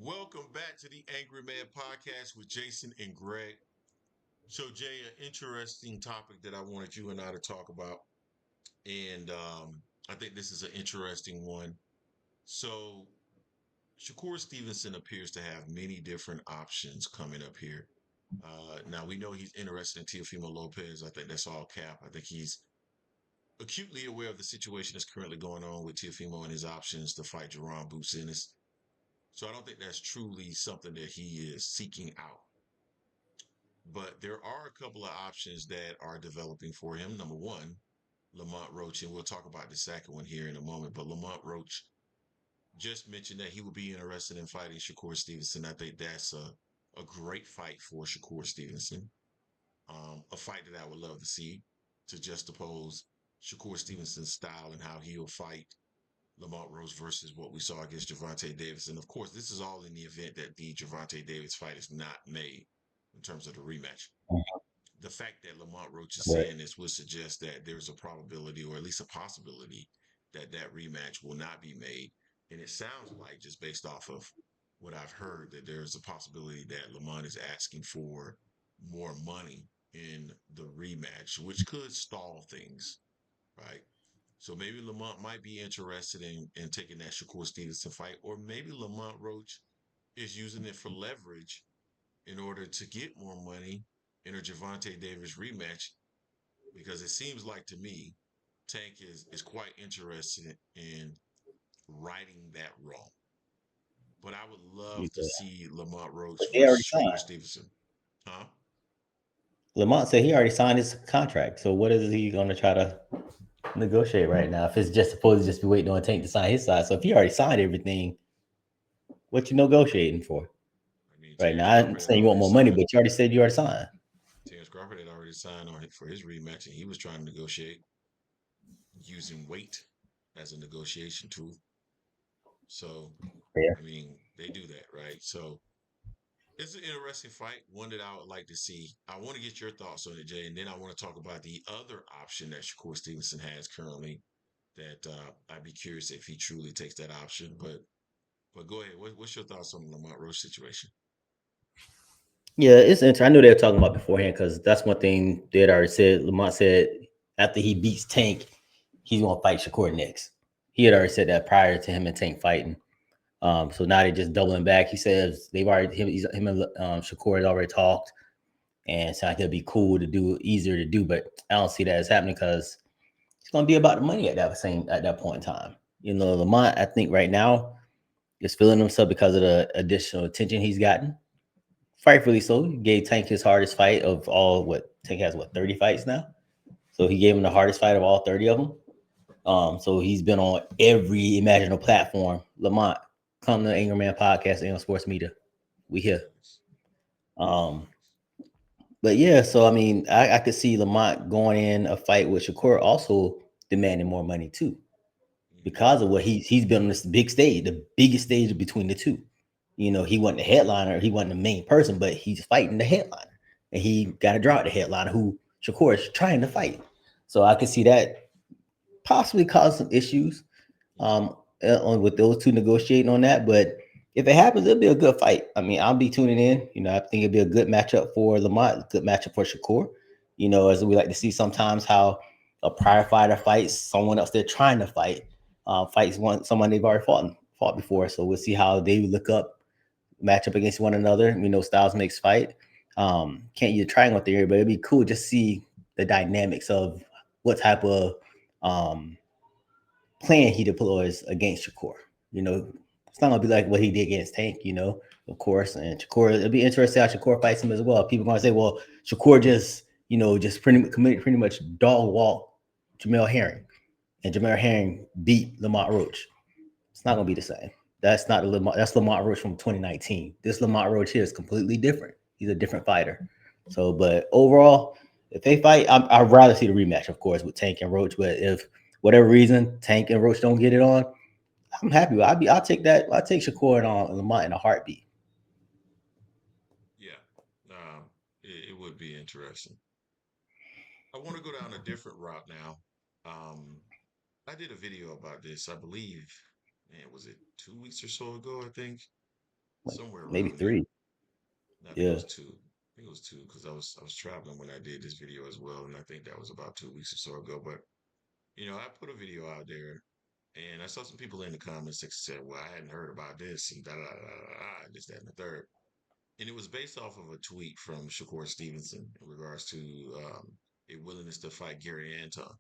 Welcome back to the Angry Man Podcast with Jason and Greg. So, Jay, an interesting topic that I wanted you and I to talk about. And I think this is an interesting one. So, Shakur Stevenson appears to have many different options coming up here. Now, we know he's interested in Teofimo Lopez. I think that's all cap. I think he's acutely aware of the situation that's currently going on with Teofimo and his options to fight Jerron Boots Ennis. So, I don't think that's truly something that he is seeking out. But there are a couple of options that are developing for him. Number one, Lamont Roach, and we'll talk about the second one here in a moment. But Lamont Roach just mentioned that he would be interested in fighting Shakur Stevenson. I think that's a great fight for Shakur Stevenson. A fight that I would love to see to juxtapose Shakur Stevenson's style and how he'll fight Lamont Roach versus what we saw against Gervonta Davis. And of course, this is all in the event that the Gervonta Davis fight is not made in terms of the rematch. The fact that Lamont Roach is Right. saying this would suggest that there's a probability or at least a possibility that that rematch will not be made. And it sounds like, just based off of what I've heard, that there's a possibility that Lamont is asking for more money in the rematch, which could stall things, right? So maybe Lamont might be interested in taking that Shakur Stevenson fight, or maybe Lamont Roach is using it for leverage in order to get more money in a Gervonta Davis rematch, because it seems like to me Tank is quite interested in righting that wrong. But I would love to Yeah. see Lamont Roach But they already versus Shakur signed. Stevenson. Huh? Lamont said he already signed his contract. So what is he going to try to negotiate right now? If it's just supposed to just be waiting on Tank to sign his side. So if he already signed everything, what you negotiating for I mean, right Terrence now? I'm Crawford had saying you want already more money, signed. but you already said you already signed. Terrence Crawford had already signed on it for his rematch, and he was trying to negotiate using weight as a negotiation tool. So, Yeah. I mean, they do that, right? So, it's an interesting fight, one that I would like to see. I want to get your thoughts on it, Jay, and then I want to talk about the other option that Shakur Stevenson has currently. That I'd be curious if he truly takes that option. But go ahead. What's your thoughts on the Lamont Roach situation? Yeah, it's interesting. I knew they were talking about beforehand because that's one thing they had already said. Lamont said after he beats Tank, he's going to fight Shakur next. He had already said that prior to him and Tank fighting. So now they're just doubling back. He says they've already him and Shakur has already talked, and it's like it'll be cool to do, easier to do. But I don't see that as happening because it's going to be about the money at that point in time. You know, Lamont, I think right now is feeling himself because of the additional attention he's gotten. Rightfully so. He gave Tank his hardest fight of all. What Tank has, what 30 fights now. So he gave him the hardest fight of all 30 of them. So he's been on every imaginable platform. Lamont, come to the Anger Man podcast and on sports media. We here. Thanks. Um, Thanks. but yeah, so I mean, I could see Lamont going in a fight with Shakur also demanding more money too, Mm-hmm. because of what he's been on this big stage, the biggest stage between the two. You know, he wasn't the headliner, he wasn't the main person, but he's fighting the headliner, and he Yep. got to draw out the headliner who Shakur is trying to fight. So I could see that possibly cause some issues Mm-hmm. with those two negotiating on that. But if it happens, it'll be a good fight. I mean, I'll be tuning in. You know, I think it'll be a good matchup for Lamont, good matchup for Shakur. You know, as we like to see sometimes how a prior fighter fights someone else they're trying to fight, fights someone they've already fought before. So we'll see how they look up match up against one another. We know styles makes fight. Can't use a triangle theory, but it'd be cool to see the dynamics of what type of um, plan he deploys against Shakur. You know, it's not gonna be like what he did against Tank. You know, of course, and Shakur. It'll be interesting how Shakur fights him as well. People are gonna say, well, Shakur just just pretty much dog walk Jamel Herring, and Jamel Herring beat Lamont Roach. It's not gonna be the same. That's not the Lamont. That's Lamont Roach from 2019. This Lamont Roach here is completely different. He's a different fighter. So, but overall, if they fight, I'd rather see the rematch, of course, with Tank and Roach. But if whatever reason Tank and Roach don't get it on, I'm happy. I'll take that. I'll take Shakur and Lamont in a heartbeat. Yeah. It would be interesting. I want to go down a different route now. Um, I did a video about this, I believe, man, was it 2 weeks or so ago, I think. like somewhere maybe around there. 3. I think it Yeah. was two. I think it was two because I was traveling when I did this video as well, and I think that was about 2 weeks or so ago. But I put a video out there, and I saw some people in the comments that said, "Well, I hadn't heard about this and da da da da da, this, that, and the third." And it was based off of a tweet from Shakur Stevenson in regards to a willingness to fight Gary Anton.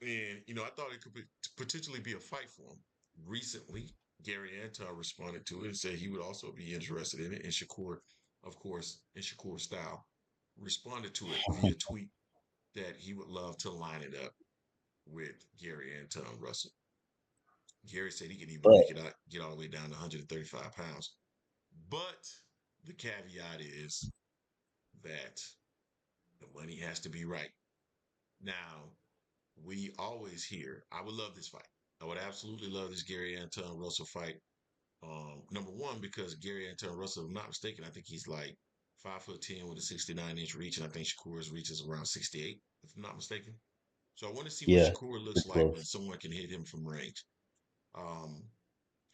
And I thought it could potentially be a fight for him. Recently, Gary Anton responded to it and said he would also be interested in it. And Shakur, of course, in Shakur style, responded to it via tweet that he would love to line it up with Gary Anton Russell. Gary said he could even But make it out, get all the way down to 135 pounds. But the caveat is that the money has to be right. Now, we always hear, I would love this fight. I would absolutely love this Gary Anton Russell fight. Number one, because Gary Anton Russell, if I'm not mistaken, I think he's like 5'10" with a 69-inch reach, and I think Shakur's reach is around 68, if I'm not mistaken. So I want to see what yeah, Shakur looks it's like when close. someone can hit him from range. Um,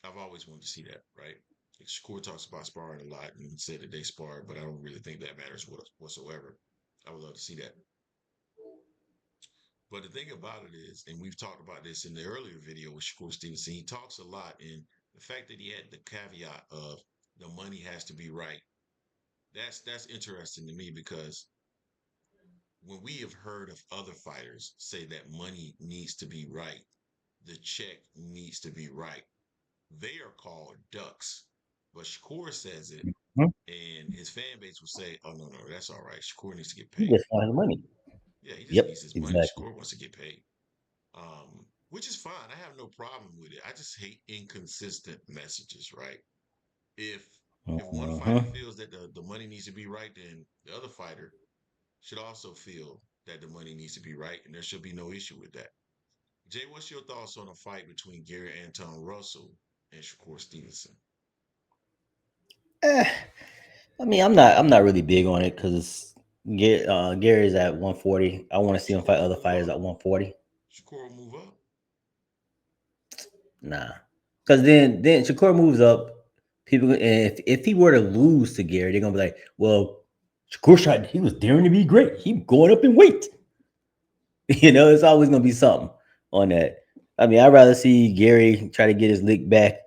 I've always wanted to see that, right? Like Shakur talks about sparring a lot and said that they sparred, but I don't really think that matters whatsoever. I would love to see that. But the thing about it is, and we've talked about this in the earlier video with Shakur Stevenson, he talks a lot, and the fact that he had the caveat of the money has to be right. That's interesting to me because when we have heard of other fighters say that money needs to be right, the check needs to be right, they are called ducks. But Shakur says it, Mhm. and his fan base will say, "Oh no, no, that's all right. Shakur needs to get He paid. just wanted the money. Yeah, he just Yep, needs his money. exactly. Shakur wants to get paid." Which is fine. I have no problem with it. I just hate inconsistent messages, right? If if one fighter Hmm. feels that the money needs to be right, then the other fighter should also feel that the money needs to be right, and there should be no issue with that. Jay, what's your thoughts on a fight between Gary Anton Russell and Shakur Stevenson? Eh, I mean, I'm not really big on it because Gary's at 140. I want to see him Shakur fight will other move fighters up. at 140. Shakur will move up. Nah, because then Shakur moves up. People, and if he were to lose to Gary, they're gonna be like, well, Shakur shot. He was daring to be great. He going up in weight. It's always gonna be something on that. I mean, I'd rather see Gary try to get his lick back,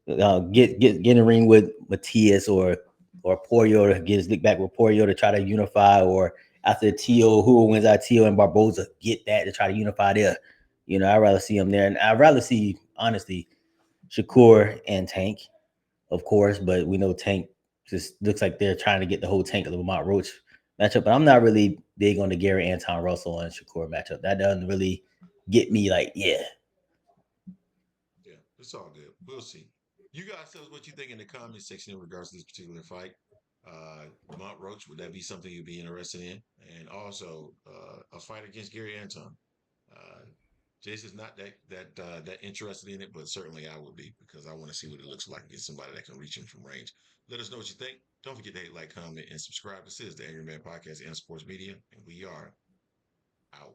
get in the ring with Matias or Poirier to get his lick back with Poirier to try to unify, or after Tio, who wins out Tio and Barboza, get that to try to unify there. I'd rather see him there, and I'd rather see honestly Shakur and Tank, of course, but we know Tank just looks like they're trying to get the whole Tank of the Lamont Roach matchup. But I'm not really big on the Gary Anton Russell and Shakur matchup. That doesn't really get me like, yeah. Yeah, it's all good. We'll see. You guys tell us what you think in the comment section in regards to this particular fight. Lamont Roach, would that be something you'd be interested in? And also a fight against Gary Anton. Uh, Jason's not that interested in it, but certainly I would be because I want to see what it looks like. Get somebody that can reach him from range. Let us know what you think. Don't forget to hit like, comment, and subscribe. This is the Angry Man Podcast and Sports Media, and we are out.